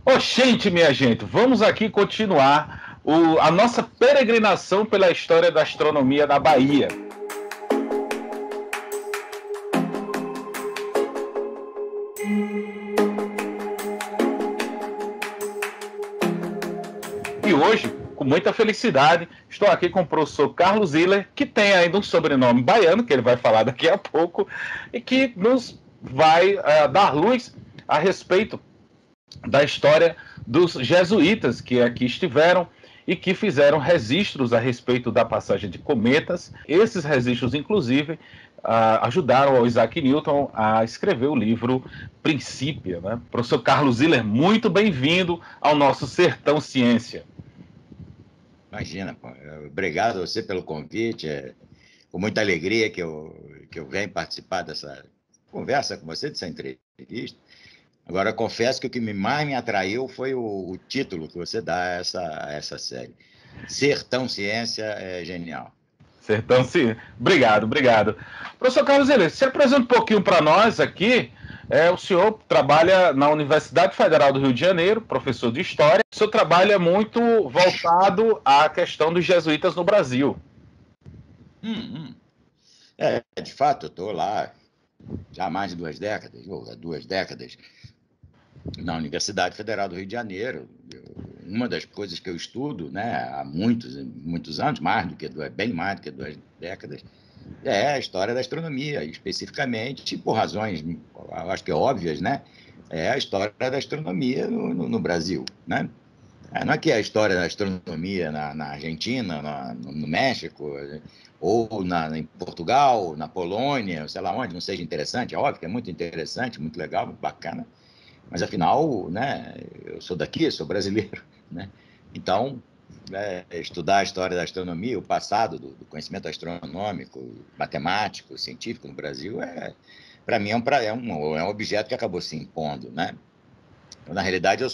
Oxente, minha gente, vamos aqui continuar a nossa peregrinação pela história da astronomia da Bahia. E hoje, com muita felicidade, estou aqui com o professor Carlos Ziller, que tem ainda um sobrenome baiano, que ele vai falar daqui a pouco, e que nos vai dar luz a respeito da história dos jesuítas que aqui estiveram e que fizeram registros a respeito da passagem de cometas. Esses registros, inclusive, ajudaram o Isaac Newton a escrever o livro Princípia, né? Professor Carlos Ziller, muito bem-vindo ao nosso Sertão Ciência. Imagina, pô. Obrigado a você pelo convite. É com muita alegria que eu venho participar dessa conversa com você, dessa entrevista. Agora, confesso que o que mais me atraiu foi o título que você dá a essa série. Sertão Ciência é genial. Sertão Ciência. Obrigado. Professor Carlos Ziller, se apresenta um pouquinho para nós aqui. O senhor trabalha na Universidade Federal do Rio de Janeiro, professor de História. O senhor trabalha muito voltado à questão dos jesuítas no Brasil. De fato, eu estou lá já há mais de 2 décadas, na Universidade Federal do Rio de Janeiro. Uma das coisas que eu estudo, né, há muitos anos, bem mais do que 2 décadas, é a história da astronomia, especificamente, por razões, eu acho que óbvias, né? É a história da astronomia no Brasil, né? Não é que a história da astronomia na Argentina, no México, ou em Portugal, na Polônia, sei lá onde, não seja interessante. É óbvio que é muito interessante, muito legal, muito bacana, mas afinal, né, eu sou daqui, sou brasileiro, né? Então, estudar a história da astronomia, o passado do conhecimento astronômico, matemático, científico no Brasil, para mim, é um objeto que acabou se impondo, né? Então, na realidade,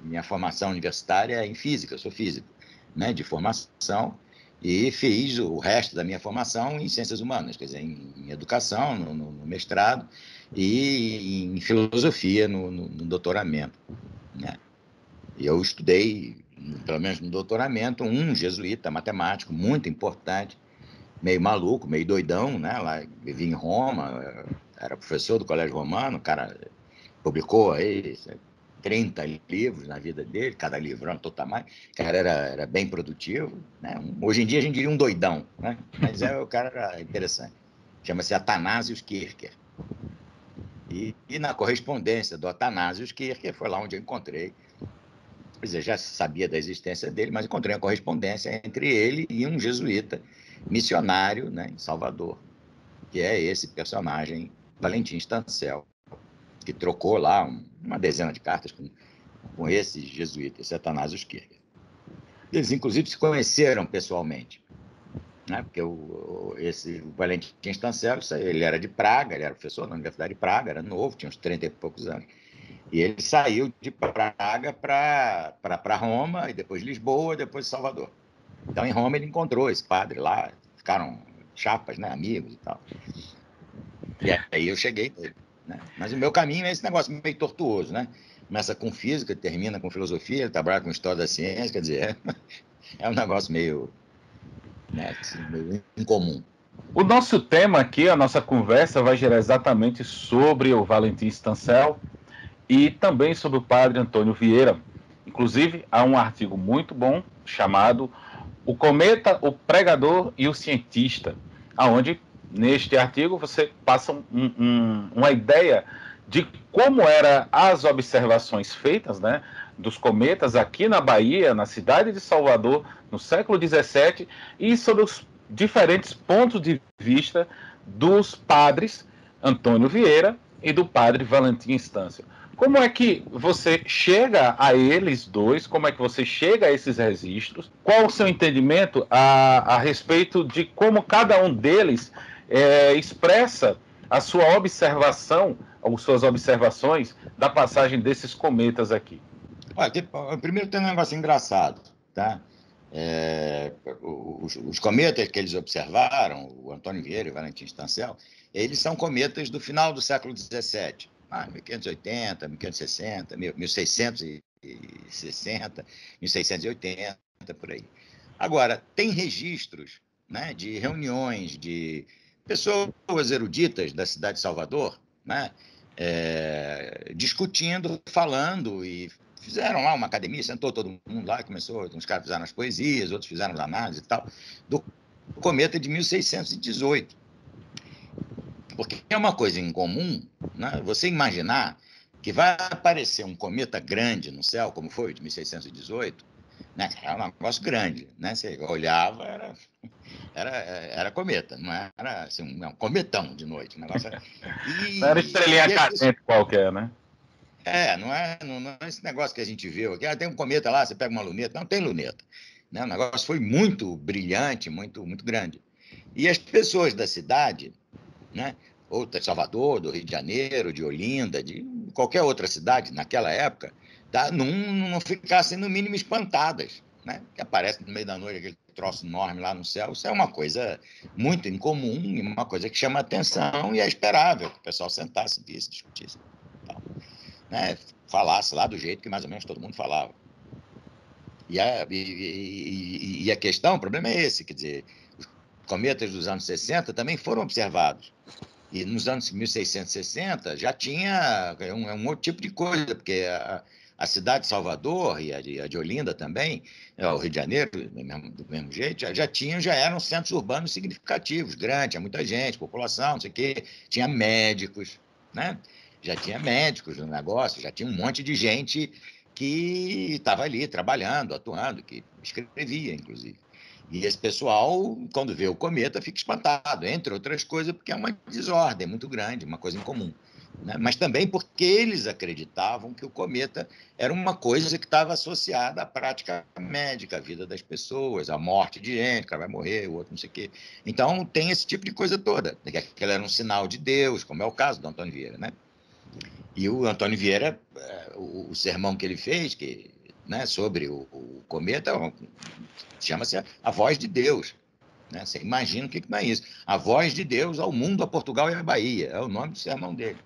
minha formação universitária é em física, eu sou físico, né, de formação, e fiz o resto da minha formação em ciências humanas, quer dizer, em educação, no mestrado, e em filosofia no doutoramento, né? E eu estudei, pelo menos no doutoramento, um jesuíta matemático muito importante, meio maluco, meio doidão, né? Lá, vivia em Roma, era professor do Colégio Romano, o cara publicou aí 30 livros na vida dele, cada livro era todo tamanho. O cara era bem produtivo, né? Hoje em dia a gente diria um doidão, né? Mas o cara era interessante. Chama-se Athanasius Kircher. E na correspondência do Athanasius Kircher, foi lá onde eu encontrei. Quer dizer, já sabia da existência dele, mas encontrei uma correspondência entre ele e um jesuíta missionário, né, em Salvador, que é esse personagem, Valentim Stancel, que trocou lá uma dezena de cartas com esse jesuíta, esse Athanasius Kircher. Eles, inclusive, se conheceram pessoalmente, né? Porque esse Valentim Stancel, ele era de Praga, ele era professor na Universidade de Praga, era novo, tinha uns 30 e poucos anos. E ele saiu de Praga para Roma, e depois Lisboa, e depois Salvador. Então, em Roma, ele encontrou esse padre lá, ficaram chapas, né, amigos e tal. E aí eu cheguei nele, né? Mas o meu caminho é esse negócio meio tortuoso, né? Começa com física, termina com filosofia, trabalha com história da ciência, quer dizer, é um negócio meio, né, assim, meio incomum. O nosso tema aqui, a nossa conversa, vai girar exatamente sobre o Valentim Stancel e também sobre o padre Antônio Vieira. Inclusive, há um artigo muito bom chamado O Cometa, o Pregador e o Cientista, onde, neste artigo, você passa uma ideia de como eram as observações feitas, né, dos cometas aqui na Bahia, na cidade de Salvador, no século XVII, e sobre os diferentes pontos de vista dos padres Antônio Vieira e do padre Valentim Stancel. Como é que você chega a eles dois? Como é que você chega a esses registros? Qual o seu entendimento a respeito de como cada um deles expressa a sua observação, ou suas observações da passagem desses cometas aqui? Olha, primeiro tem um negócio engraçado, tá? Os cometas que eles observaram, o Antônio Vieira e o Valentim Stancel, eles são cometas do final do século XVII, 1580, 1560, 1660, 1680, por aí. Agora, tem registros, né, de reuniões de pessoas eruditas da cidade de Salvador, né, discutindo, falando, e fizeram lá uma academia, sentou todo mundo lá, começou, uns caras fizeram as poesias, outros fizeram as análises e tal, do cometa de 1618. Porque é uma coisa incomum, né, você imaginar que vai aparecer um cometa grande no céu, como foi o de 1618, né? Era um negócio grande, né? Você olhava, era cometa, não era assim, um cometão de noite. Um negócio... Não era estrelinha cadente qualquer, né? Não é esse negócio que a gente viu aqui. Tem um cometa lá, você pega uma luneta. Não tem luneta. Né? O negócio foi muito brilhante, muito, muito grande. E as pessoas da cidade, né? Ou de Salvador, do Rio de Janeiro, de Olinda, de qualquer outra cidade naquela época, tá? Não ficassem, no mínimo, espantadas. Né? Que aparece no meio da noite aquele troço enorme lá no céu. Isso é uma coisa muito incomum, uma coisa que chama atenção e é esperável que o pessoal sentasse, visse, discutisse. Tal, né? Falasse lá do jeito que mais ou menos todo mundo falava. E a questão, o problema é esse, quer dizer, os cometas dos anos 60 também foram observados. E nos anos 1660 já tinha um outro tipo de coisa, porque a cidade de Salvador e a de Olinda também, o Rio de Janeiro, do mesmo jeito, já eram centros urbanos significativos, grandes, tinha muita gente, população, não sei o quê, tinha médicos, né? Já tinha médicos no negócio, já tinha um monte de gente que estava ali trabalhando, atuando, que escrevia, inclusive. E esse pessoal, quando vê o cometa, fica espantado, entre outras coisas, porque é uma desordem muito grande, uma coisa incomum. Né? Mas também porque eles acreditavam que o cometa era uma coisa que estava associada à prática médica, à vida das pessoas, à morte de gente, que vai morrer, o outro não sei o quê. Então, tem esse tipo de coisa toda, que aquele era um sinal de Deus, como é o caso do Antônio Vieira. Né? E o Antônio Vieira, o sermão que ele fez, né, sobre o cometa, chama-se A Voz de Deus. Né? Você imagina o que não é isso. A Voz de Deus ao mundo, a Portugal e a Bahia. É o nome do sermão dele.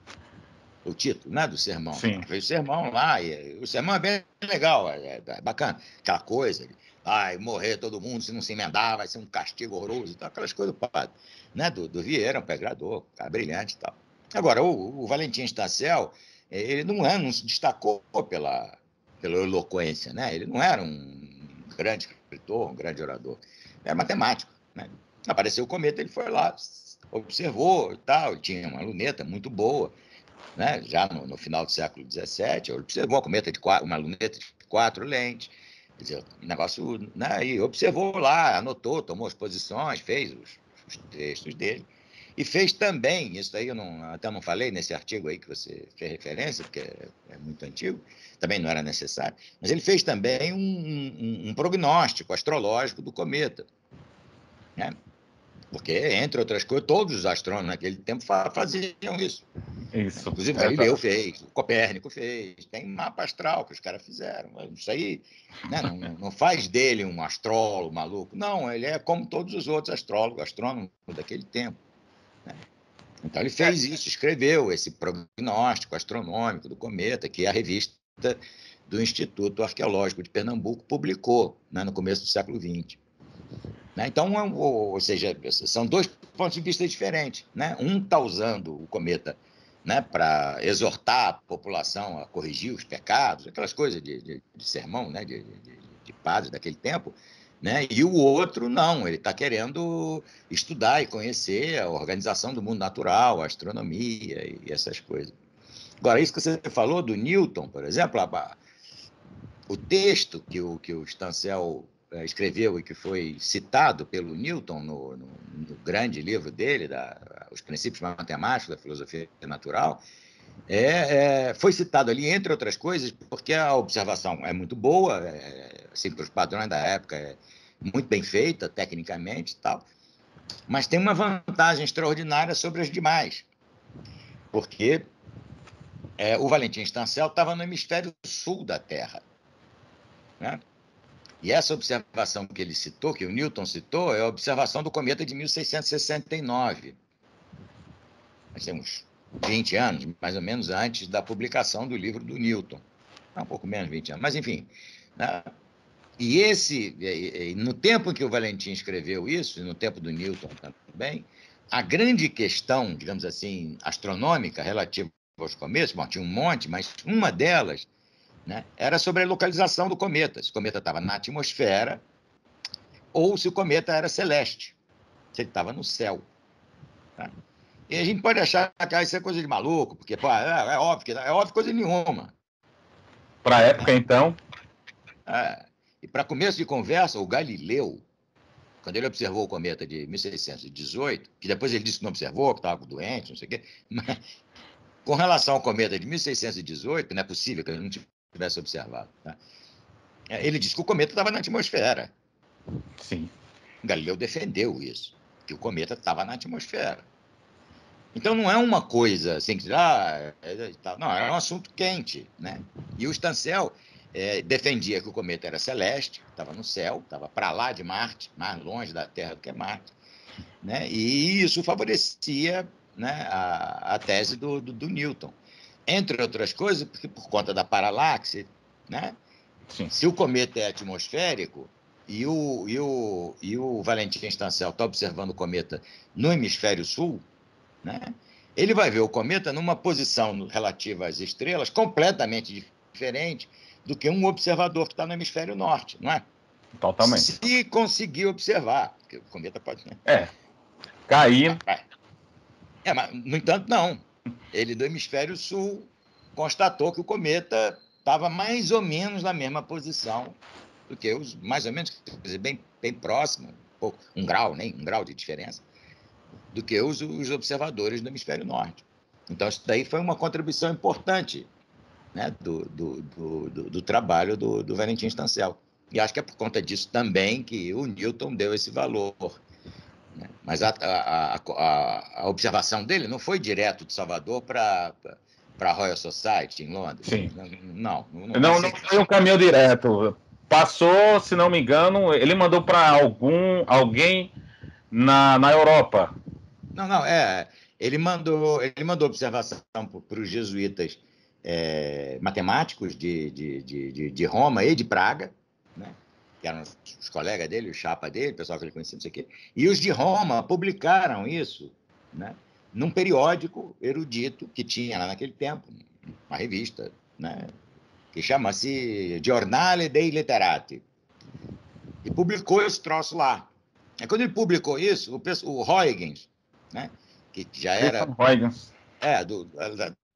O título, né, do sermão. Sim. Fez o sermão lá, e o sermão é bem legal, é bacana. Aquela coisa, vai morrer todo mundo, se não se emendar, vai ser um castigo horroroso, e tal, aquelas coisas do padre. Né, do Vieira, um pregador, cara brilhante e tal. Agora, o Valentim Stacel, ele não se destacou pela eloquência, né? Ele não era um grande escritor, um grande orador. Era matemático, né? Apareceu o cometa, ele foi lá, observou e tal, ele tinha uma luneta muito boa, né? Já no final do século XVII, ele observou uma luneta de 4 lentes, quer dizer, um negócio, né? E observou lá, anotou, tomou as posições, fez os textos dele. E fez também, isso aí até não falei nesse artigo aí que você fez referência, porque é muito antigo, também não era necessário, mas ele fez também um prognóstico astrológico do cometa. Né? Porque, entre outras coisas, todos os astrônomos naquele tempo faziam isso. Isso. Inclusive, Galileu fez, o Copérnico fez, tem mapa astral que os caras fizeram. Isso aí, né, não faz dele um astrólogo maluco. Não, ele é como todos os outros astrônomos daquele tempo. Né? Então, ele fez isso, escreveu esse prognóstico astronômico do cometa, que a revista do Instituto Arqueológico de Pernambuco publicou, né, no começo do século XX. Né? Então, ou seja, são dois pontos de vista diferentes. Né? Um está usando o cometa, né, para exortar a população a corrigir os pecados, aquelas coisas de sermão, né, de padres daquele tempo, né? E o outro não, ele está querendo estudar e conhecer a organização do mundo natural, a astronomia e essas coisas. Agora, isso que você falou do Newton, por exemplo, o texto que o Stancel escreveu e que foi citado pelo Newton no grande livro dele, Os Princípios Matemáticos da Filosofia Natural, foi citado ali, entre outras coisas, porque a observação é muito boa, assim, para os padrões da época, é muito bem feita, tecnicamente e tal, mas tem uma vantagem extraordinária sobre as demais, porque o Valentim Stancel estava no hemisfério sul da Terra. Né? E essa observação que ele citou, que o Newton citou, é a observação do cometa de 1669. Nós temos 20 anos, mais ou menos antes da publicação do livro do Newton. Um pouco menos de 20 anos, mas enfim. Né? E no tempo em que o Valentim escreveu isso, e no tempo do Newton também, a grande questão, digamos assim, astronômica relativa aos cometas, bom, tinha um monte, mas uma delas, né, era sobre a localização do cometa. Se o cometa estava na atmosfera ou se o cometa era celeste, se ele estava no céu. Tá? E a gente pode achar que isso é coisa de maluco, porque pô, é óbvio coisa nenhuma. Para a época, então. E para começo de conversa, o Galileu, quando ele observou o cometa de 1618, que depois ele disse que não observou, que estava doente, não sei o quê, mas com relação ao cometa de 1618, não é possível que ele não tivesse observado. Tá? Ele disse que o cometa estava na atmosfera. Sim. Galileu defendeu isso, que o cometa estava na atmosfera. Então não é uma coisa assim que não, é um assunto quente, né? E o Stancel defendia que o cometa era celeste, estava no céu, estava para lá de Marte, mais longe da Terra do que Marte, né? E isso favorecia, né, a tese do Newton, entre outras coisas, porque por conta da paralaxe, né? Sim. Se o cometa é atmosférico e o Valentim Stancel está observando o cometa no hemisfério sul, né? Ele vai ver o cometa numa posição relativa às estrelas completamente diferente do que um observador que está no hemisfério norte, não é? Totalmente. Se conseguir observar, porque o cometa pode. Cair. Mas, no entanto, não. Ele do hemisfério sul constatou que o cometa estava mais ou menos na mesma posição do que os, mais ou menos, quer dizer, bem próximo, um grau, nem um grau de diferença, do que os observadores do hemisfério norte. Então, isso daí foi uma contribuição importante, né, do trabalho do Valentim Stancel. E acho que é por conta disso também que o Newton deu esse valor. Né? Mas a observação dele não foi direto de Salvador para a Royal Society, em Londres. Sim. Não é Não, assim. não foi um caminho direto. Passou, se não me engano, ele mandou para alguém na Europa. Não, ele mandou observação para os jesuítas matemáticos de Roma e de Praga, né? Que eram os colegas dele, o chapa dele, o pessoal que ele conhecia, não sei o quê. E os de Roma publicaram isso, né? Num periódico erudito que tinha lá naquele tempo, uma revista, né? Que chama-se Giornale dei Letterati. E publicou esse troço lá. E quando ele publicou isso, o Huygens, né? Que já era Christian Huygens.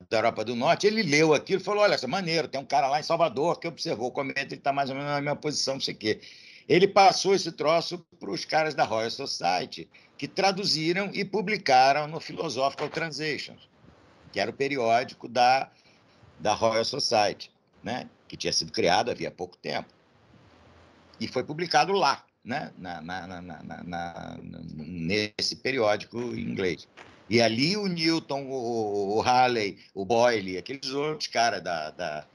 da Europa do Norte, ele leu aquilo e falou: olha, essa maneiro, tem um cara lá em Salvador que observou o cometa, ele está mais ou menos na mesma posição, não sei o quê. Ele passou esse troço para os caras da Royal Society, que traduziram e publicaram no Philosophical Translations, que era o periódico da Royal Society, né? Que tinha sido criado havia pouco tempo. E foi publicado lá, né? Nesse periódico em inglês. E ali o Newton, o Halley, o Boyle, aqueles outros caras da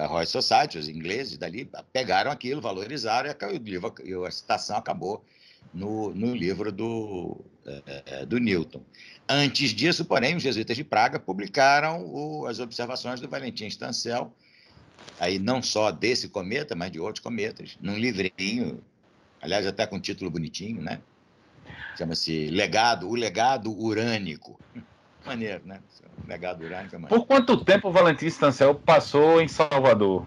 Royal Society, os ingleses dali, pegaram aquilo, valorizaram e a citação acabou no livro do Newton. Antes disso, porém, os jesuítas de Praga publicaram as observações do Valentim Stancel, aí não só desse cometa, mas de outros cometas, num livrinho, aliás, até com um título bonitinho, né? Chama-se O Legado Urânico. Maneiro, né? O Legado Urânico é maneiro. Por quanto tempo o Valentim Stancel passou em Salvador?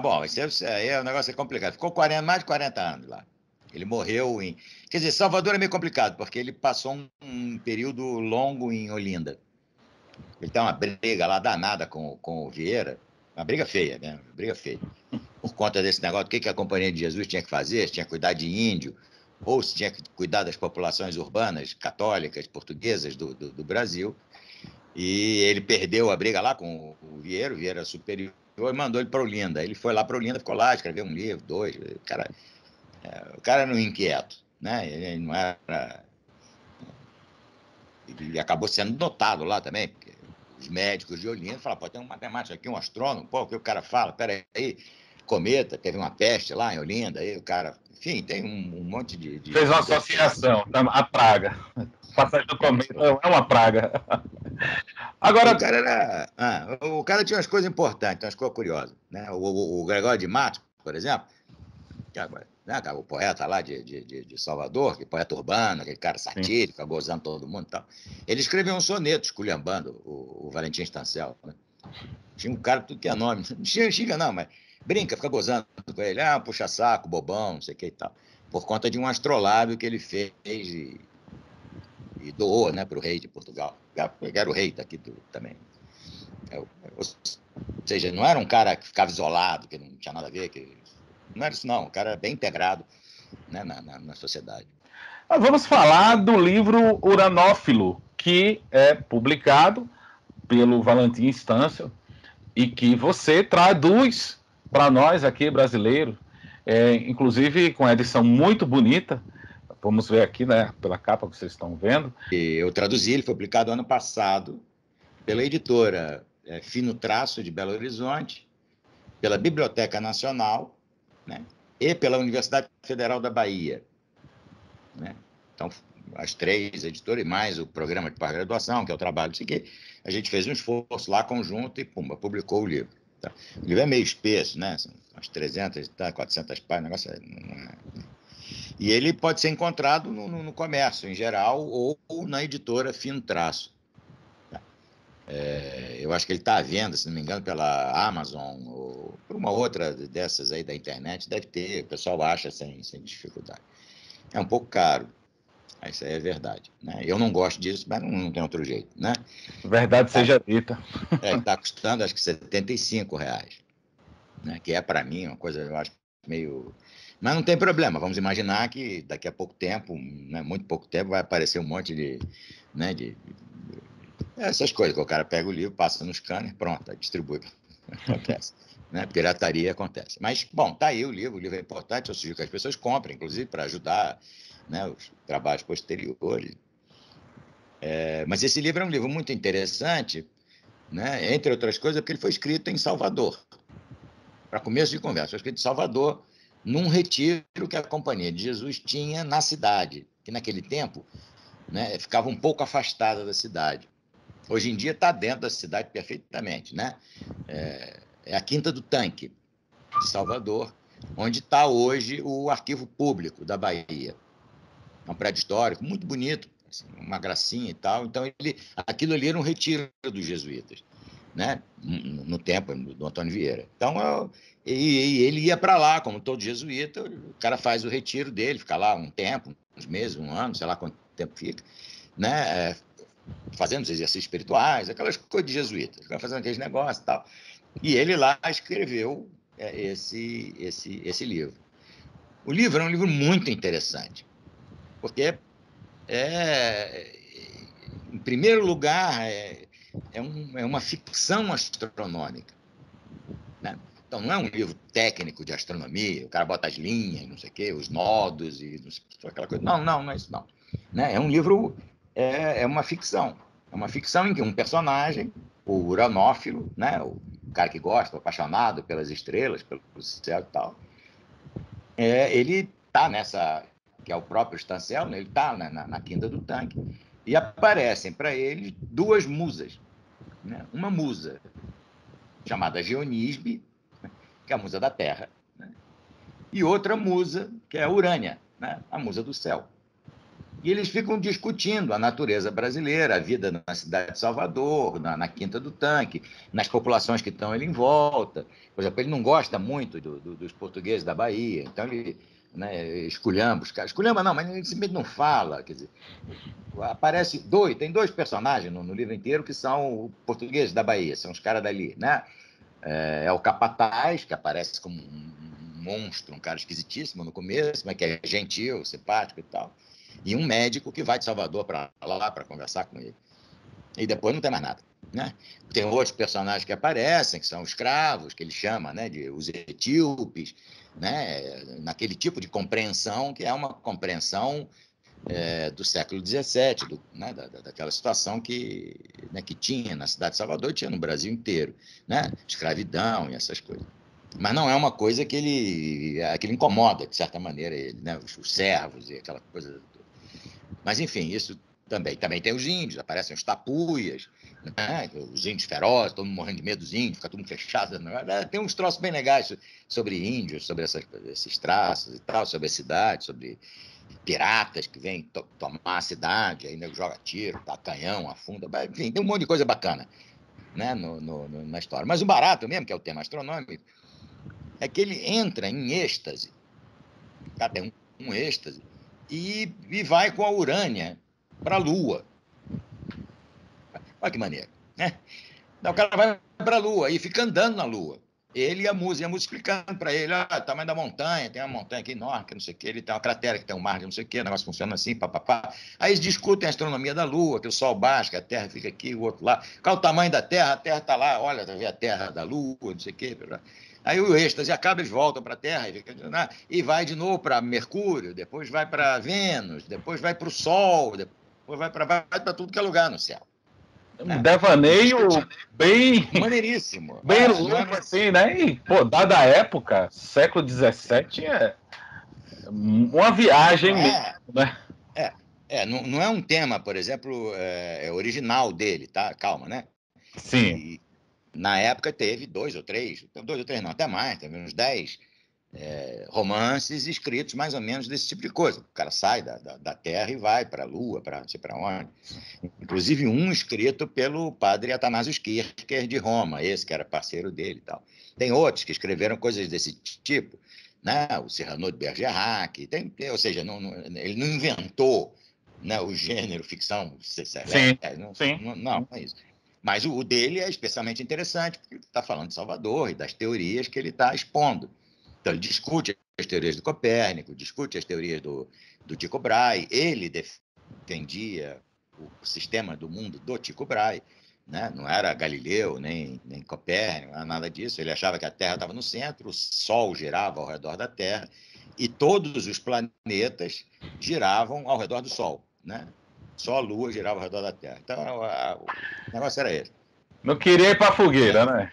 Bom, isso aí é um negócio complicado. Ficou mais de 40 anos lá. Ele morreu em... Quer dizer, Salvador é meio complicado, porque ele passou um período longo em Olinda. Ele tem uma briga lá danada com o Vieira, uma briga feia, né? Uma briga feia. Por conta desse negócio, o que a Companhia de Jesus tinha que fazer, se tinha que cuidar de índio, ou se tinha que cuidar das populações urbanas, católicas, portuguesas do Brasil. E ele perdeu a briga lá com o Vieira superior, e mandou ele para Olinda. Ele foi lá para Olinda, ficou lá, escreveu um livro, dois. O cara era um inquieto, né? Ele não era... E acabou sendo notado lá também, porque os médicos de Olinda falaram: pô, tem um matemático aqui, um astrônomo, pô, o que o cara fala? Peraí. cometa, teve uma peste lá em Olinda, aí o cara... Enfim, tem um monte Fez uma associação, a praga. Passagem do cometa é uma praga. Agora... O cara tinha umas coisas importantes, umas coisas curiosas. Né? O Gregório de Matos, por exemplo, que agora, né, o poeta lá de Salvador, que é poeta urbano, aquele cara satírico, fica gozando todo mundo e tal. Ele escreveu um soneto esculhambando o Valentim Stancel. Né? Tinha um cara, tudo que é nome. Não xinga, não, mas brinca, fica gozando com ele. Puxa-saco, bobão, não sei o que e tal. Por conta de um astrolábio que ele fez e doou, né, para o rei de Portugal. Era o rei daqui também. Ou seja, não era um cara que ficava isolado, que não tinha nada a ver, não era isso não, um cara bem integrado, né, na sociedade. Vamos falar do livro Uranófilo, que é publicado pelo Valentim Stancel e que você traduz para nós aqui, brasileiros, inclusive com a edição muito bonita. Vamos ver aqui, né, pela capa que vocês estão vendo. Eu traduzi, ele foi publicado ano passado pela editora Fino Traço, de Belo Horizonte, pela Biblioteca Nacional, né, e pela Universidade Federal da Bahia. Né? Então, as 3 editoras, mais o programa de pós-graduação, que é o trabalho disso aqui, a gente fez um esforço lá conjunto e, pumba, publicou o livro. Tá? O livro é meio espesso, né? São umas 300, 400 páginas, E ele pode ser encontrado no comércio em geral ou na editora Fino Traço. Eu acho que ele está à venda, se não me engano, pela Amazon ou por uma outra dessas aí da internet, deve ter, o pessoal acha sem dificuldade. É um pouco caro, isso aí é verdade. Né? Eu não gosto disso, mas não tem outro jeito. Né? Verdade seja dita. Está custando, acho que R$75, né? Que é, para mim, uma coisa, eu acho, meio... Mas não tem problema, vamos imaginar que daqui a pouco tempo, né, muito pouco tempo, vai aparecer um monte de essas coisas, que o cara pega o livro, passa no scanner, pronto, distribui. Acontece. Né? Pirataria acontece. Mas, bom, tá aí o livro é importante, eu sugiro que as pessoas comprem, inclusive para ajudar, né, os trabalhos posteriores. Mas esse livro é um livro muito interessante, né, entre outras coisas, porque ele foi escrito em Salvador. Para começo de conversa, foi escrito em Salvador, num retiro que a Companhia de Jesus tinha na cidade, que naquele tempo, né, ficava um pouco afastada da cidade. Hoje em dia está dentro da cidade perfeitamente, né? É a Quinta do Tanque, de Salvador, onde está hoje o Arquivo Público da Bahia. É um prédio histórico, muito bonito, assim, uma gracinha e tal. Então, aquilo ali era um retiro dos jesuítas, né? No tempo do Antônio Vieira. Então, ele ia para lá, como todo jesuíta, o cara faz o retiro dele, fica lá um tempo, uns meses, um ano, sei lá quanto tempo fica, né? Fazendo os exercícios espirituais, aquelas coisas de jesuítas, fazendo aqueles negócios e tal. E ele lá escreveu esse livro. O livro é um livro muito interessante, porque em primeiro lugar, é uma ficção astronômica. Né? Então, não é um livro técnico de astronomia, o cara bota as linhas, não sei o quê, os nodos e não sei, aquela coisa. Não é isso, não. Né? É um livro, é uma ficção. É uma ficção em que um personagem, o uranófilo, né? O cara que gosta, o apaixonado pelas estrelas, pelo céu e tal, ele está nessa, que é o próprio Stancel, né? Ele está na Quinta do Tanque, e aparecem para ele 2 musas. Né? Uma musa chamada Geonisbe, que é a musa da Terra, né? E outra musa, que é a Urânia, né? A musa do céu. E eles ficam discutindo a natureza brasileira, a vida na cidade de Salvador, na Quinta do Tanque, nas populações que estão ele em volta. Por exemplo, ele não gosta muito dos portugueses da Bahia, então ele, né, esculhamba os caras. Esculhamba não, mas ele simplesmente não fala. Quer dizer, tem 2 personagens no livro inteiro que são portugueses da Bahia, são os caras dali, né? É o Capataz, que aparece como um monstro, um cara esquisitíssimo no começo, mas que é gentil, simpático e tal. E um médico que vai de Salvador para lá para conversar com ele. E depois não tem mais nada. Né? Tem outros personagens que aparecem, que são escravos, que ele chama, né, de os etíopes, né, naquele tipo de compreensão que é uma compreensão do século XVII, né, daquela situação né, que tinha na cidade de Salvador e tinha no Brasil inteiro, né? Escravidão e essas coisas. Mas não é uma coisa que ele incomoda, de certa maneira, ele, né? Os servos e aquela coisa. Mas, enfim, isso também tem os índios, aparecem os tapuias, né? Os índios ferozes, todo mundo morrendo de medo dos índios, fica tudo fechado. Né? Tem uns troços bem legais sobre índios, sobre esses traços e tal, sobre a cidade, sobre piratas que vêm tomar a cidade, aí nego joga tiro, tá canhão, afunda, enfim, tem um monte de coisa bacana, né, na história. Mas o barato mesmo, que é o tema astronômico, é que ele entra em êxtase, tá? Tem um êxtase, e vai com a Urânia para a Lua. Olha que maneiro, né? Então, o cara vai para a Lua e fica andando na Lua. Ele e a música explicando para ele, o tamanho da montanha, tem uma montanha aqui enorme, que não sei o que, ele tem uma cratera que tem um mar de não sei o que, o negócio funciona assim, papapá. Aí eles discutem a astronomia da Lua, que o Sol baixa, que a Terra fica aqui, o outro lá. Qual é o tamanho da Terra? A Terra está lá, olha, tá vendo a Terra da Lua, não sei o que. Aí o êxtase acaba, eles voltam para a Terra e vai de novo para Mercúrio, depois vai para Vênus, depois vai para o Sol, depois vai para tudo que é lugar no céu. Um Né? devaneio bem, Maneiríssimo. bem Não é... louco, assim, né? E, pô, dada a época, século XVII é uma viagem Não mesmo, é, né? não é um tema, por exemplo, original dele, tá? Calma, né? Sim, E na época teve dois ou três não, até mais, teve uns 10 romances escritos mais ou menos desse tipo de coisa. O cara sai da Terra e vai para a Lua, para não sei para onde. Inclusive um escrito pelo padre Atanásio Kircher de Roma, esse que era parceiro dele e tal. Tem outros que escreveram coisas desse tipo, né? O Cyrano de Bergerac, ou seja, ele não inventou, né, o gênero ficção celeste, sim, sim. não é isso. Mas o dele é especialmente interessante, porque ele está falando de Salvador e das teorias que ele está expondo. Então, ele discute as teorias do Copérnico, discute as teorias do Tycho Brahe, ele defendia o sistema do mundo do Tycho Brahe, né? Não era Galileu, nem Copérnico, não era nada disso. Ele achava que a Terra estava no centro, o Sol girava ao redor da Terra e todos os planetas giravam ao redor do Sol, né? Só a Lua girava ao redor da Terra. Então, o negócio era esse. Não queria ir para a fogueira, né?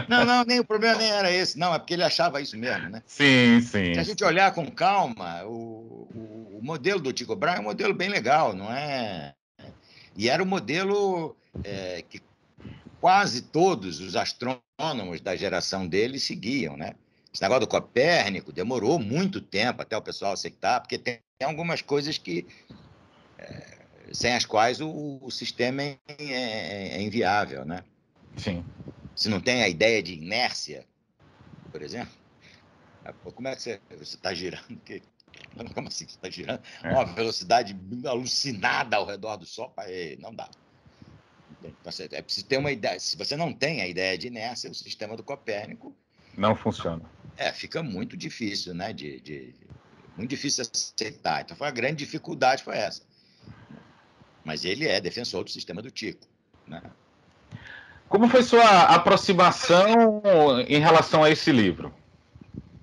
Não, nem o problema nem era esse, não, é porque ele achava isso mesmo, né? Sim, Se a sim, gente sim. olhar com calma, o modelo do Tycho Brahe é um modelo bem legal, não é? E era o modelo que quase todos os astrônomos da geração dele seguiam, né? Esse negócio do Copérnico demorou muito tempo até o pessoal aceitar, porque tem algumas coisas que sem as quais o sistema é inviável, né? Sim. Se não tem a ideia de inércia, por exemplo, como é que você está girando? Como assim você está girando? É. Uma velocidade alucinada ao redor do Sol? Não dá. Então, é preciso ter uma ideia. Se você não tem a ideia de inércia, o sistema do Copérnico Não funciona. fica muito difícil, né? Muito difícil aceitar. Então, a grande dificuldade foi essa. Mas ele é defensor do sistema do Tycho, né? Como foi sua aproximação em relação a esse livro?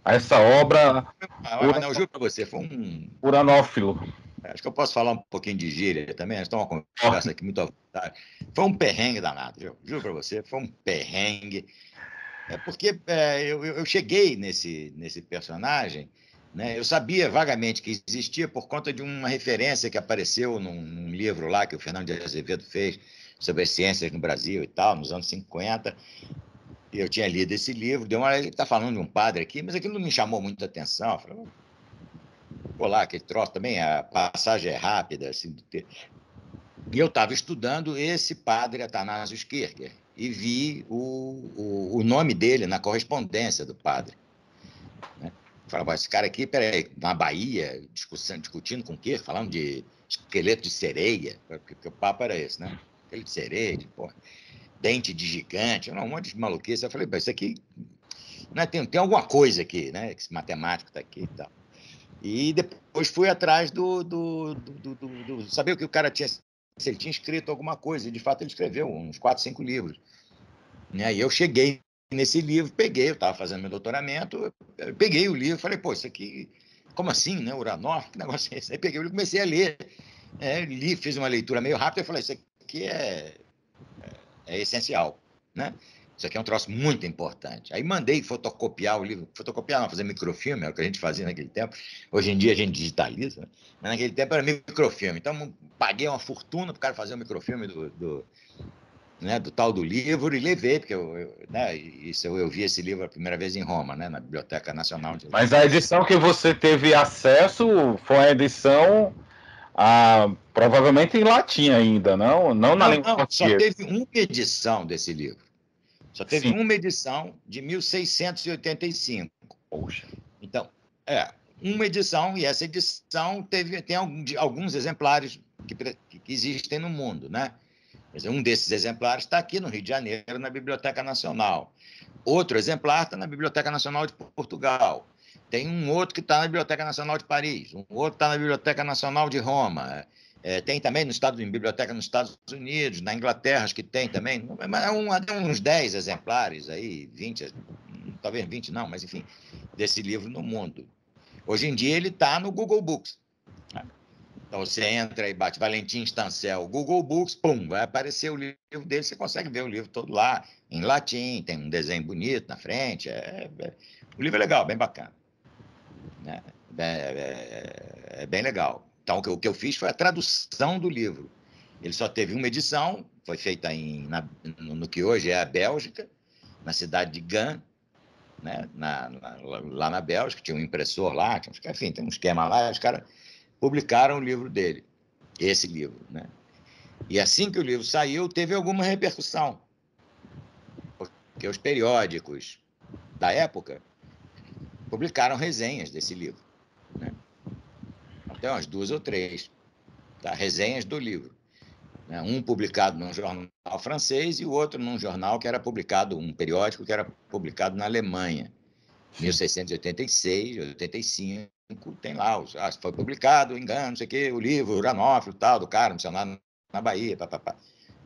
A essa obra Mas não, eu juro para você, foi um. uranófilo? Acho que eu posso falar um pouquinho de gíria também. Nós estamos uma conversa aqui muito à vontade. Foi um perrengue danado, juro para você, foi um perrengue. Porque eu cheguei nesse personagem, né? Eu sabia vagamente que existia por conta de uma referência que apareceu num livro lá que o Fernando de Azevedo fez sobre as ciências no Brasil e tal, nos anos 50. E eu tinha lido esse livro, deu uma hora ele está falando de um padre aqui, mas aquilo não me chamou muita atenção. Eu falei, vou lá, aquele troço também, a passagem é rápida, assim, do texto. E eu estava estudando esse padre Atanásio Kircher e vi o nome dele na correspondência do padre. Né? Falava, esse cara aqui, peraí, na Bahia, discutindo com o Kircher, falando de esqueleto de sereia, porque o papo era esse, né? Esqueleto de sereia, dente de gigante, um monte de maluquice. Eu falei, isso aqui, né, tem alguma coisa aqui, né? Esse matemático está aqui e tal. E depois fui atrás do saber o que o cara tinha, se ele tinha escrito alguma coisa, e de fato ele escreveu uns 4, 5 livros. Né? E eu cheguei nesse livro, eu estava fazendo meu doutoramento, peguei o livro, falei, pô, isso aqui, como assim, né? Uranófilo, que negócio é esse? Aí peguei o livro e comecei a ler. Li, fiz uma leitura meio rápida e falei, isso aqui é essencial, né? Isso aqui é um troço muito importante. Aí mandei fotocopiar o livro. Fotocopiar não, fazer microfilme, era o que a gente fazia naquele tempo. Hoje em dia a gente digitaliza, né? Mas naquele tempo era microfilme. Então, paguei uma fortuna para o cara fazer um microfilme né, do tal do livro e levei, porque né, eu vi esse livro a primeira vez em Roma, né, na Biblioteca Nacional de Mas a edição que você teve acesso foi a edição provavelmente em latim ainda, não? Não na língua Não, só portuguesa. teve uma edição desse livro. Só teve Sim. uma edição de 1685. Poxa. Então, uma edição, e essa edição tem alguns exemplares que existem no mundo, né? Quer dizer, um desses exemplares está aqui no Rio de Janeiro, na Biblioteca Nacional. Outro exemplar está na Biblioteca Nacional de Portugal. Tem um outro que está na Biblioteca Nacional de Paris. Um outro está na Biblioteca Nacional de Roma. Tem também em biblioteca nos Estados Unidos, na Inglaterra, acho que tem também. Uns 10 exemplares aí, 20, talvez 20 não, mas enfim, desse livro no mundo. Hoje em dia ele está no Google Books. Então você entra e bate Valentim Stancel, Google Books, pum, vai aparecer o livro dele, você consegue ver o livro todo lá, em latim, tem um desenho bonito na frente. O livro é legal, bem bacana. Né? É bem legal. Então, o que eu fiz foi a tradução do livro. Ele só teve uma edição, foi feita no que hoje é a Bélgica, na cidade de Gand, né? Lá na Bélgica, tinha um impressor lá, enfim, tem um esquema lá, os caras publicaram o livro dele, esse livro. Né? E assim que o livro saiu, teve alguma repercussão, porque os periódicos da época publicaram resenhas desse livro. Né? Até umas 2 ou 3, tá? Resenhas do livro. Né? Um publicado num jornal francês e o outro num jornal que era publicado, um periódico que era publicado na Alemanha. 1686, 85, tem lá, foi publicado, engano, não sei o quê, o livro, Uranófilo, tal, do cara, missionário na Bahia, papapá.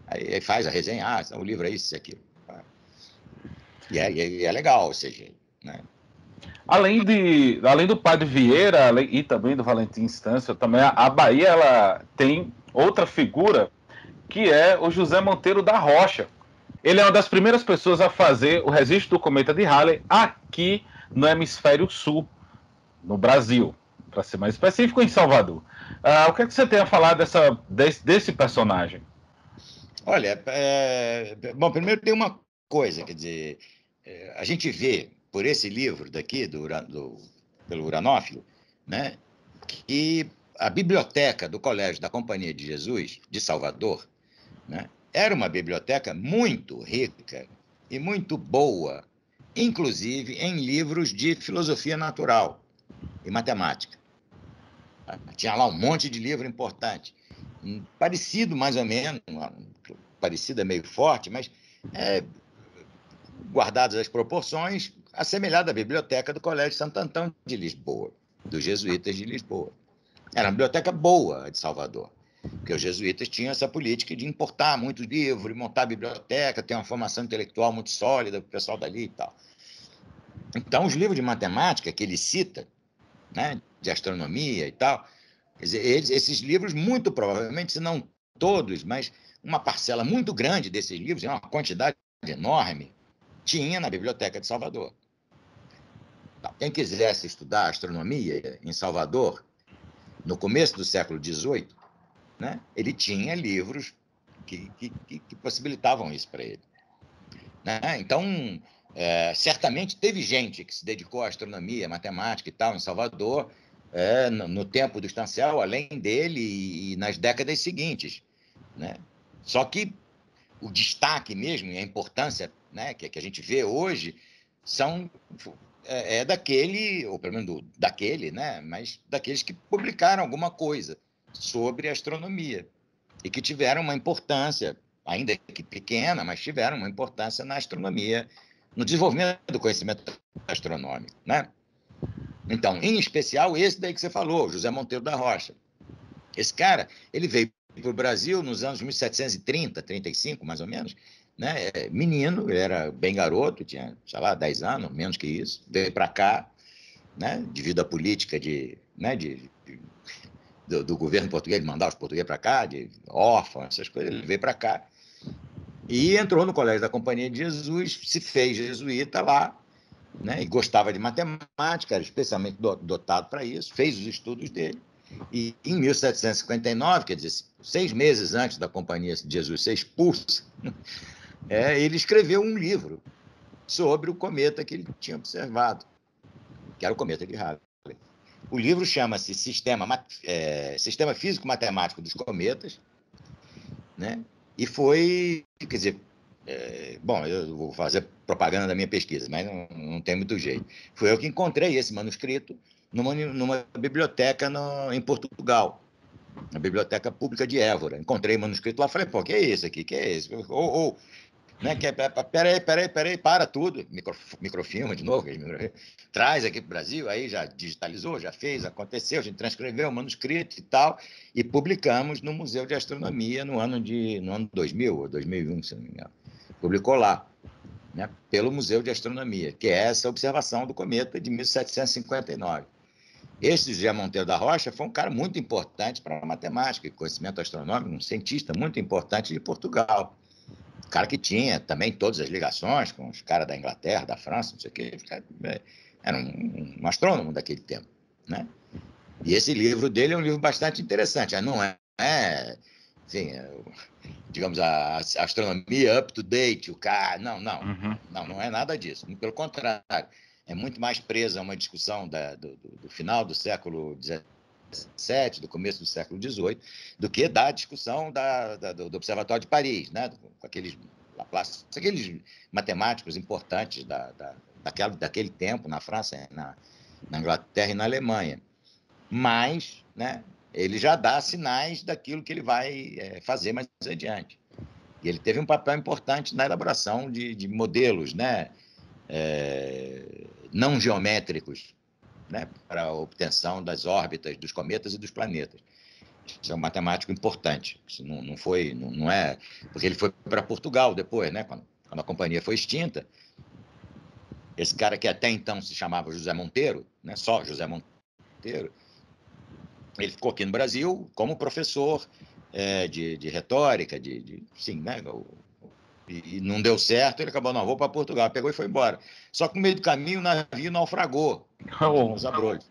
Aí faz a resenha, o livro é isso e aquilo. E é legal, ou seja, né? Além do Padre Vieira e também do Valentim Stância, também a Bahia ela tem outra figura que é o José Monteiro da Rocha. Ele é uma das primeiras pessoas a fazer o registro do cometa de Halley aqui no hemisfério sul, no Brasil, para ser mais específico, em Salvador. O que é que você tem a falar desse personagem? Olha, bom, primeiro tem uma coisa, quer dizer, a gente vê por esse livro daqui, pelo Uranófilo, né, que a biblioteca do Colégio da Companhia de Jesus, de Salvador, né, era uma biblioteca muito rica e muito boa, inclusive em livros de filosofia natural e matemática. Tinha lá um monte de livro importante, parecido mais ou menos, parecido é meio forte, mas guardadas as proporções, assemelhada à biblioteca do Colégio Santo Antão de Lisboa, dos jesuítas de Lisboa. Era uma biblioteca boa de Salvador, porque os jesuítas tinham essa política de importar muitos livros, montar biblioteca, ter uma formação intelectual muito sólida para o pessoal dali e tal. Então, os livros de matemática que ele cita, né, de astronomia e tal, quer dizer, esses livros, muito provavelmente, se não todos, mas uma parcela muito grande desses livros, uma quantidade enorme, tinha na Biblioteca de Salvador. Quem quisesse estudar astronomia em Salvador, no começo do século XVIII, né, ele tinha livros que possibilitavam isso para ele. Né? Então, certamente teve gente que se dedicou à astronomia, matemática e tal em Salvador, no tempo do Stancel, além dele e nas décadas seguintes. Né? Só que o destaque mesmo e a importância, né, que a gente vê hoje daquele, ou pelo menos daquele, né, mas daqueles que publicaram alguma coisa sobre astronomia e que tiveram uma importância, ainda que pequena, mas tiveram uma importância na astronomia, no desenvolvimento do conhecimento astronômico, né? Então, em especial, esse daí que você falou, José Monteiro da Rocha. Esse cara, ele veio para o Brasil nos anos 1730, 35, mais ou menos, né? Menino, ele era bem garoto, tinha, sei lá, 10 anos, menos que isso, veio para cá, né? Devido à política do governo português, de mandar os portugueses para cá, de órfãos, essas coisas, ele veio para cá. E entrou no Colégio da Companhia de Jesus, se fez jesuíta lá, né? E gostava de matemática, era especialmente dotado para isso, fez os estudos dele. E em 1759, quer dizer, 6 meses antes da Companhia de Jesus ser expulsa, ele escreveu um livro sobre o cometa que ele tinha observado, que era o cometa de Halley. O livro chama-se Sistema Físico-Matemático dos Cometas, né? E foi, quer dizer, bom, eu vou fazer propaganda da minha pesquisa, mas não tem muito jeito. Foi eu que encontrei esse manuscrito numa biblioteca em Portugal, na Biblioteca Pública de Évora. Encontrei o manuscrito lá, falei, pô, que é isso aqui? Que é isso? Né? Peraí, para tudo. Microfilma de novo, traz aqui para o Brasil, aí já digitalizou, já fez, aconteceu, a gente transcreveu o manuscrito e tal, e publicamos no Museu de Astronomia no ano 2000 ou 2001, se não me engano. Publicou lá, né, pelo Museu de Astronomia, que é essa observação do cometa de 1759. Esse José Monteiro da Rocha foi um cara muito importante para a matemática e conhecimento astronômico, um cientista muito importante de Portugal. Cara que tinha também todas as ligações com os caras da Inglaterra, da França, não sei o quê. Era um astrônomo daquele tempo, né? E esse livro dele é um livro bastante interessante. Não assim, digamos, a astronomia up to date, o cara... Não é nada disso. Pelo contrário, é muito mais presa a uma discussão do final do século XVII, do começo do século XVIII, do que da discussão do Observatório de Paris, né? Com aqueles matemáticos importantes daquele tempo, na França, na Inglaterra e na Alemanha. Mas, né, ele já dá sinais daquilo que ele vai fazer mais adiante. E ele teve um papel importante na elaboração de modelos, né, não geométricos, né, para a obtenção das órbitas dos cometas e dos planetas. Isso é um matemático importante. Isso não é... Porque ele foi para Portugal depois, né, quando a companhia foi extinta. Esse cara que até então se chamava José Monteiro, né, só José Monteiro, ele ficou aqui no Brasil como professor de retórica, sim, né, e não deu certo, ele acabou, não, vou para Portugal, pegou e foi embora. Só que no meio do caminho o navio naufragou nos Abrolhos.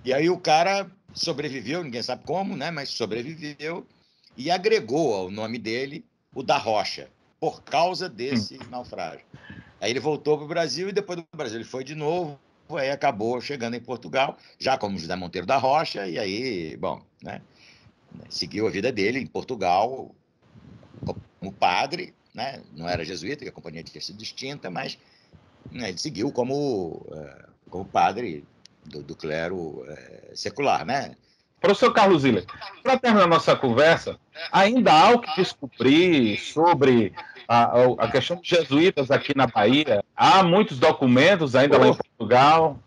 E aí o cara sobreviveu, ninguém sabe como, né, mas sobreviveu e agregou ao nome dele o da Rocha, por causa desse naufrágio. Aí ele voltou para o Brasil e depois do Brasil ele foi de novo, aí acabou chegando em Portugal, já como José Monteiro da Rocha, e aí, bom, né, seguiu a vida dele em Portugal como padre, né, não era jesuíta, que a companhia tinha sido extinta, mas né, ele seguiu como padre do clero secular, né? Professor Carlos Ziller, para terminar nossa conversa, ainda há o que descobrir sobre a questão dos jesuítas aqui na Bahia? Há muitos documentos ainda lá em Portugal?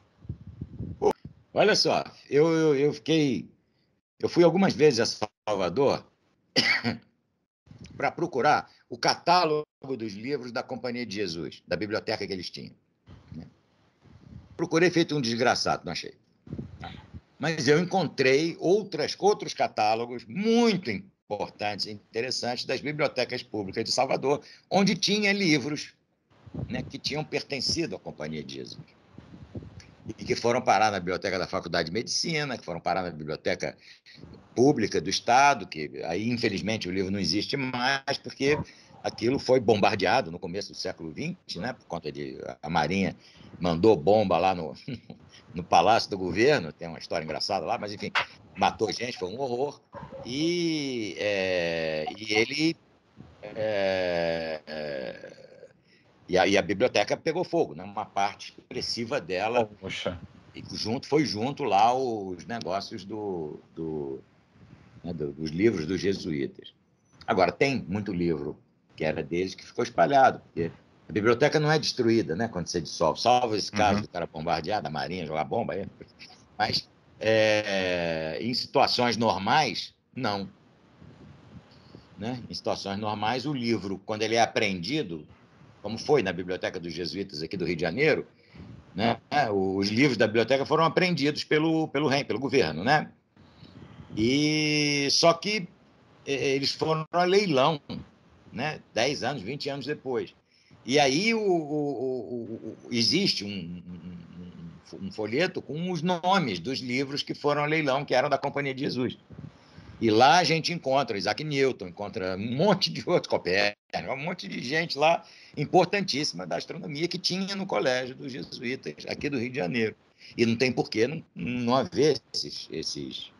Olha só, eu fui algumas vezes a Salvador para procurar o catálogo dos livros da Companhia de Jesus, da biblioteca que eles tinham. Procurei feito um desgraçado, não achei. Mas eu encontrei outros catálogos muito importantes e interessantes das bibliotecas públicas de Salvador, onde tinha livros, né, que tinham pertencido à Companhia de Jesus. E que foram parar na biblioteca da Faculdade de Medicina, que foram parar na biblioteca pública do Estado, que aí, infelizmente, o livro não existe mais, porque aquilo foi bombardeado no começo do século XX, né, por conta de a Marinha mandou bomba lá no Palácio do Governo, tem uma história engraçada lá, mas, enfim, matou gente, foi um horror. E ele... E a biblioteca pegou fogo, né? Uma parte expressiva dela. Poxa. E foi junto lá os negócios dos livros dos jesuítas. Agora, tem muito livro que era deles que ficou espalhado, porque a biblioteca não é destruída, né, quando você dissolve, salvo esse caso do cara bombardear, da Marinha, jogar bomba, mas em situações normais, não. Né? Em situações normais, o livro, quando ele é apreendido, como foi na Biblioteca dos Jesuítas aqui do Rio de Janeiro, né, os livros da biblioteca foram apreendidos pelo governo, né? E só que eles foram a leilão, né? 10 anos, 20 anos depois. E aí existe um folheto com os nomes dos livros que foram ao leilão, que eram da Companhia de Jesus. E lá a gente encontra Isaac Newton, encontra um monte de outros, Copérnico, um monte de gente lá importantíssima da astronomia que tinha no colégio dos jesuítas, aqui do Rio de Janeiro. E não tem por que não haver esses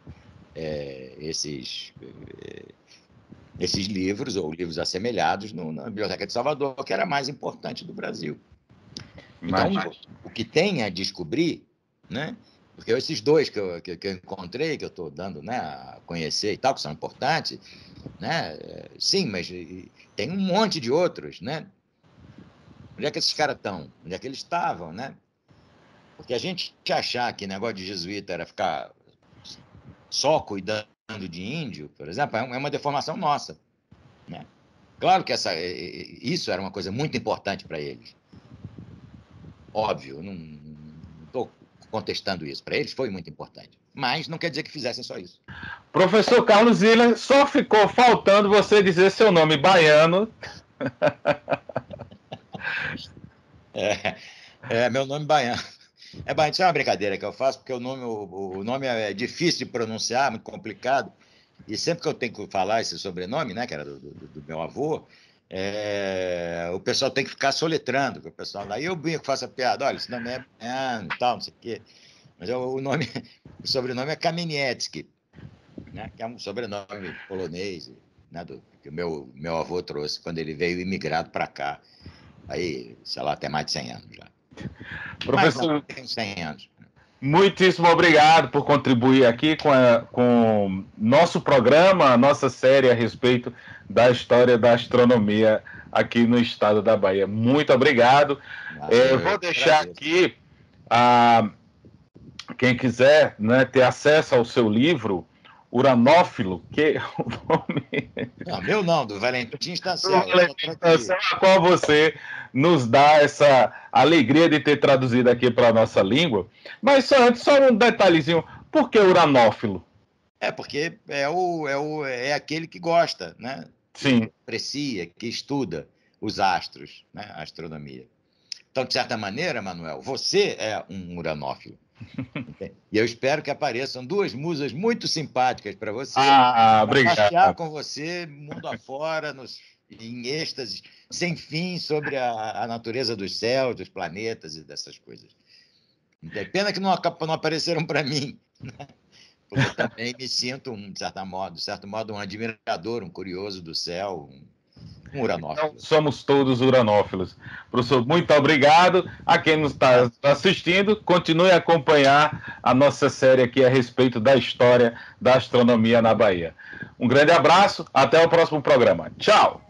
livros ou livros assemelhados na Biblioteca de Salvador, que era a mais importante do Brasil. Então, o que tem a descobrir, né? Porque esses dois que eu encontrei, que eu estou dando, né, a conhecer e tal, que são importantes, né? Sim, mas tem um monte de outros, né? Onde é que esses caras estão? Onde é que eles estavam, né? Porque a gente achar que negócio de jesuíta era ficar só cuidando de índio, por exemplo, é uma deformação nossa, né? Claro que isso era uma coisa muito importante para eles. Óbvio, não estou contestando isso. Para eles foi muito importante. Mas não quer dizer que fizessem só isso. Professor Carlos Ziller, só ficou faltando você dizer seu nome baiano. Meu nome baiano. Isso é uma brincadeira que eu faço, porque o nome é difícil de pronunciar, muito complicado. E sempre que eu tenho que falar esse sobrenome, né, que era do meu avô, o pessoal tem que ficar soletrando. O pessoal, daí eu brinco, faço a piada, olha, esse nome é baiano e tal, não sei o quê. Mas o sobrenome é Kamieniecki, né, que é um sobrenome polonês, né, que o meu avô trouxe quando ele veio imigrado para cá. Aí, sei lá, tem mais de 100 anos já. Professor, mas não, tem 100 anos. Muitíssimo obrigado por contribuir aqui com nosso programa, a nossa série a respeito da história da astronomia aqui no estado da Bahia. Muito obrigado. Eu vou deixar aqui, quem quiser, né, ter acesso ao seu livro, Uranófilo, que o nome... Não, meu não, do Valentim Stancel. A qual você nos dá essa alegria de ter traduzido aqui para a nossa língua. Mas só um detalhezinho, por que uranófilo? Porque é aquele que gosta, né? Sim. Que aprecia, que estuda os astros, né? A astronomia. Então, de certa maneira, Manuel, você é um uranófilo. E eu espero que apareçam duas musas muito simpáticas para você, obrigado. passear com você mundo afora, em êxtase sem fim sobre a natureza dos céus, dos planetas e dessas coisas. Pena que não apareceram para mim, né? Porque eu também me sinto, de certo modo, um admirador, um curioso do céu, um uranófilo. Então, somos todos uranófilos. Professor, muito obrigado. A quem nos está assistindo, continue a acompanhar a nossa série aqui a respeito da história da astronomia na Bahia. Um grande abraço, até o próximo programa. Tchau!